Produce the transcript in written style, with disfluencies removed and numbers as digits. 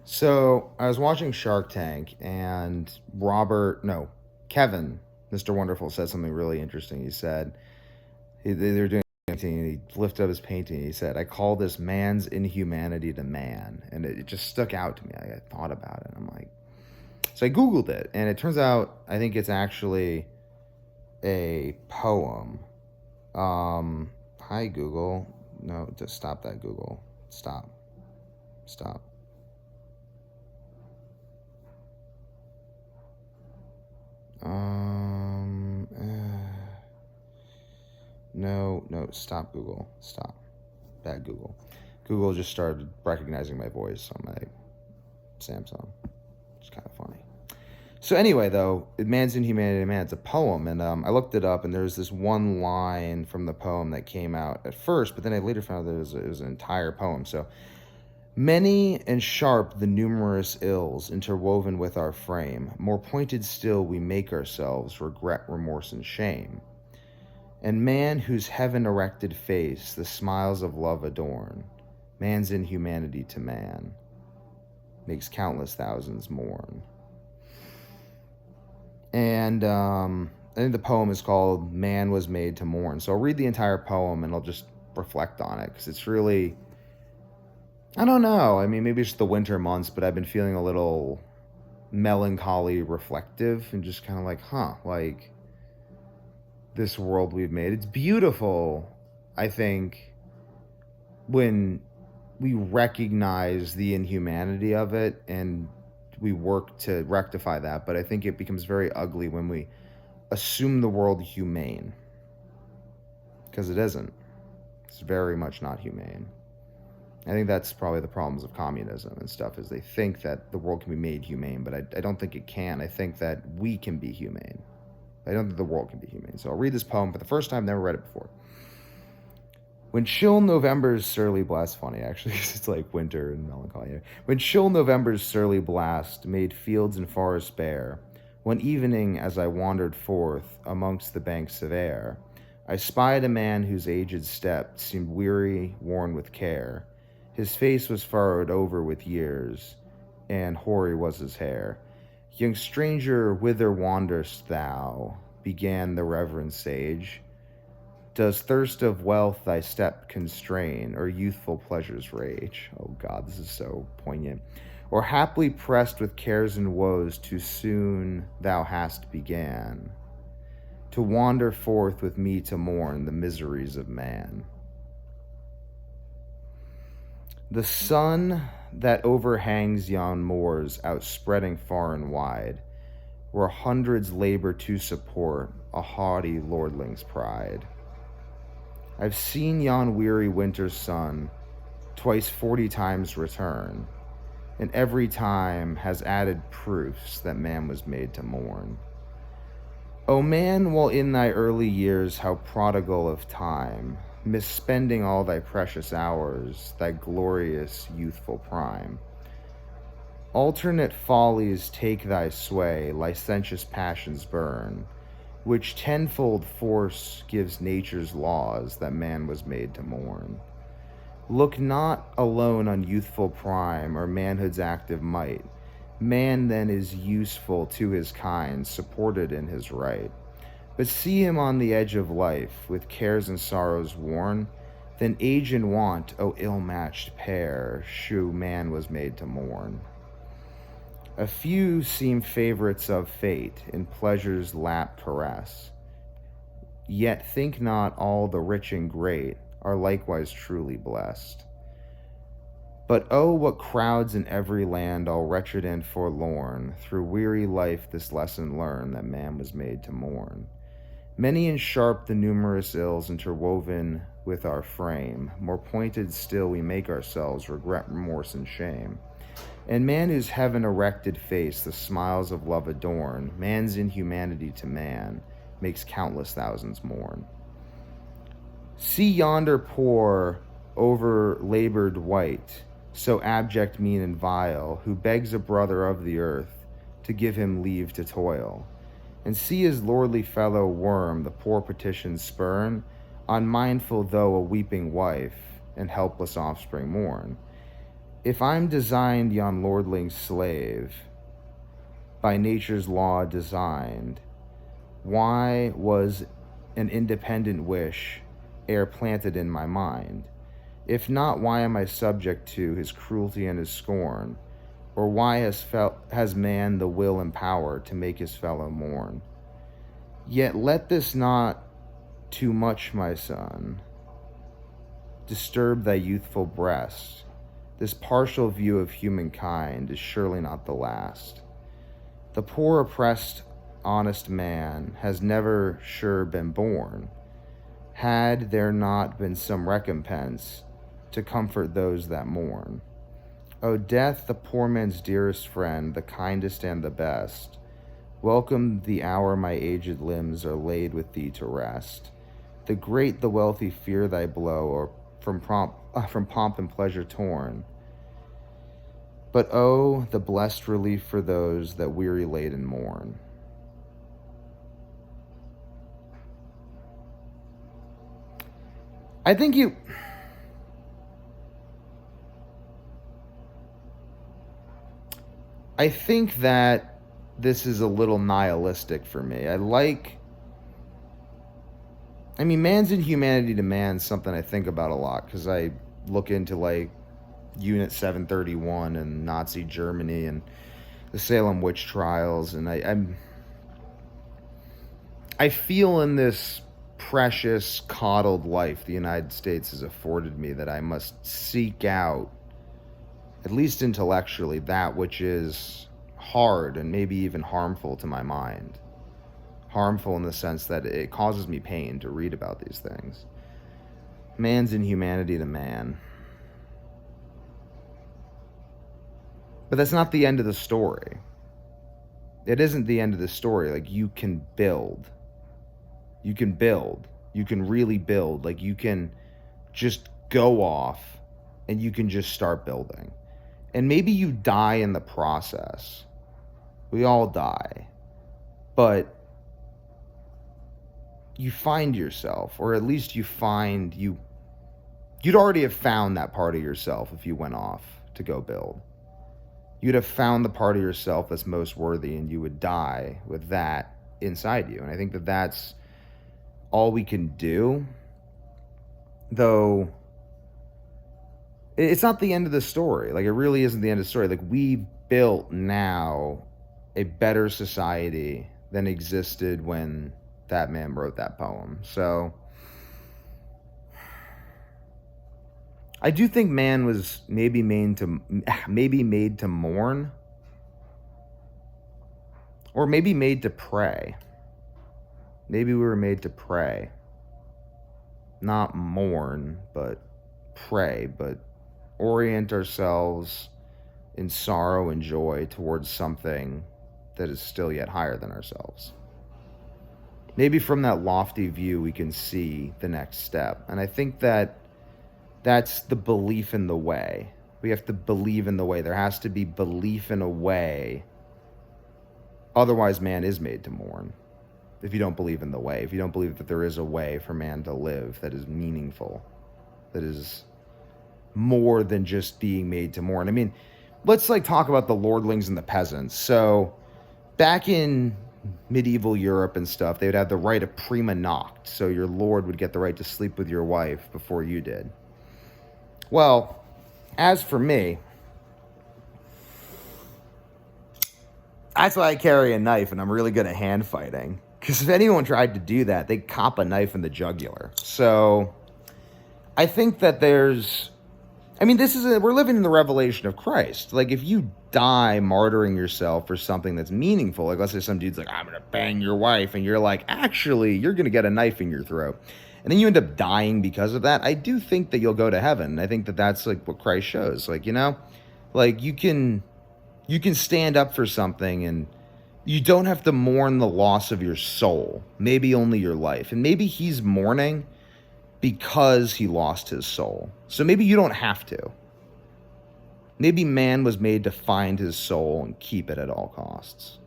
So I was watching Shark Tank, and Kevin, Mr. Wonderful, said something really interesting. He said they were doing a painting, and he lifted up his painting. And he said, "I call this man's inhumanity to man," and it just stuck out to me. I thought about it. And I'm like, so I Googled it, and it turns out I think it's actually a poem. Hi Google. No, just stop that, Google. Stop. No, stop Google. Stop. Bad Google. Google just started recognizing my voice on my Samsung. It's kind of funny. So anyway, though, Man's Inhumanity to Man, it's a poem, and I looked it up, and there's this one line from the poem that came out at first, but then I later found that it was an entire poem. So, many and sharp the numerous ills interwoven with our frame, more pointed still we make ourselves regret, remorse, and shame. And man whose heaven-erected face the smiles of love adorn, man's inhumanity to man, makes countless thousands mourn. And I think the poem is called Man Was Made to Mourn. So I'll read the entire poem and I'll just reflect on it, because it's really, I don't know. I mean, maybe it's the winter months, but I've been feeling a little melancholy, reflective, and just kind of like, this world we've made. It's beautiful, I think, when we recognize the inhumanity of it and we work to rectify that. But I think it becomes very ugly when we assume the world humane, because it isn't. It's very much not humane. I think that's probably the problems of communism and stuff, is they think that the world can be made humane, but I don't think it can. I think that we can be humane. I don't think the world can be humane. So I'll read this poem for the first time, never read it before. When chill November's surly blast, funny actually, it's like winter and melancholy. When chill November's surly blast made fields and forests bare, one evening as I wandered forth amongst the banks of air, I spied a man whose aged step seemed weary, worn with care. His face was furrowed over with years, and hoary was his hair. Young stranger, whither wanderest thou? Began the reverend sage. Does thirst of wealth thy step constrain, or youthful pleasures rage? Oh God, this is so poignant. Or haply pressed with cares and woes, too soon thou hast began to wander forth with me to mourn the miseries of man. The sun that overhangs yon moors, outspreading far and wide, where hundreds labor to support a haughty lordling's pride. I've seen yon weary winter's sun twice 40 times return, and every time has added proofs that man was made to mourn. O man, while in thy early years how prodigal of time, misspending all thy precious hours, thy glorious youthful prime. Alternate follies take thy sway, licentious passions burn, which tenfold force gives nature's laws that man was made to mourn. Look not alone on youthful prime or manhood's active might. Man then is useful to his kind, supported in his right. But see him on the edge of life, with cares and sorrows worn, then age and want, O ill-matched pair, shew man was made to mourn. A few seem favorites of fate, in pleasure's lap caress, yet think not all the rich and great are likewise truly blessed. But oh, what crowds in every land, all wretched and forlorn, through weary life this lesson learn, that man was made to mourn. Many and sharp the numerous ills interwoven with our frame, more pointed still we make ourselves regret, remorse, and shame. And man whose heaven-erected face the smiles of love adorn, man's inhumanity to man, makes countless thousands mourn. See yonder poor, over-labored wight, so abject, mean, and vile, who begs a brother of the earth to give him leave to toil. And see his lordly fellow worm the poor petition spurn, unmindful though a weeping wife and helpless offspring mourn. If I'm designed yon lordling slave, by nature's law designed, why was an independent wish ere planted in my mind? If not, why am I subject to his cruelty and his scorn? Or why has man the will and power to make his fellow mourn? Yet let this not too much, my son, disturb thy youthful breast. This partial view of humankind is surely not the last. The poor oppressed honest man has never sure been born, had there not been some recompense to comfort those that mourn. O death, the poor man's dearest friend, the kindest and the best, welcome the hour my aged limbs are laid with thee to rest. The great, the wealthy fear thy blow, or from pomp and pleasure torn. But oh, the blessed relief for those that weary laden mourn. I think that this is a little nihilistic for me. Man's inhumanity to man is something I think about a lot because I look into like Unit 731 and Nazi Germany and the Salem witch trials, and I feel in this precious, coddled life the United States has afforded me that I must seek out, at least intellectually, that which is hard and maybe even harmful to my mind. Harmful in the sense that it causes me pain to read about these things. Man's inhumanity to man. But that's not the end of the story. It isn't the end of the story. Like, you can build. You can build. You can really build. Like, you can just go off and you can just start building. And maybe you die in the process. We all die. But you find yourself, or at least you'd already have found that part of yourself if you went off to go build. You'd have found the part of yourself that's most worthy, and you would die with that inside you. And I think that that's all we can do, though it's not the end of the story. Like, it really isn't the end of the story. Like, we've built now a better society than existed when that man wrote that poem. So I do think man was maybe made to mourn, or maybe made to pray. Maybe we were made to pray. Not mourn, but pray, but orient ourselves in sorrow and joy towards something that is still yet higher than ourselves. Maybe from that lofty view we can see the next step. And I think that that's the belief in the way. We have to believe in the way. There has to be belief in a way. Otherwise, man is made to mourn. If you don't believe in the way, if you don't believe that there is a way for man to live that is meaningful, that is more than just being made to mourn. I mean, let's talk about the lordlings and the peasants. So back in medieval Europe and stuff, they would have the right of prima noct. So your lord would get the right to sleep with your wife before you did. Well, as for me, that's why I carry a knife, and I'm really good at hand fighting. Because if anyone tried to do that, they'd cop a knife in the jugular. So I think that we're living in the revelation of Christ. Like, if you die martyring yourself for something that's meaningful, like let's say some dude's like, I'm going to bang your wife, and you're like, actually, you're going to get a knife in your throat. And then you end up dying because of that. I do think that you'll go to heaven. I think that that's what Christ shows. You can stand up for something, and you don't have to mourn the loss of your soul, maybe only your life. And maybe he's mourning because he lost his soul. So maybe you don't have to. Maybe man was made to find his soul and keep it at all costs.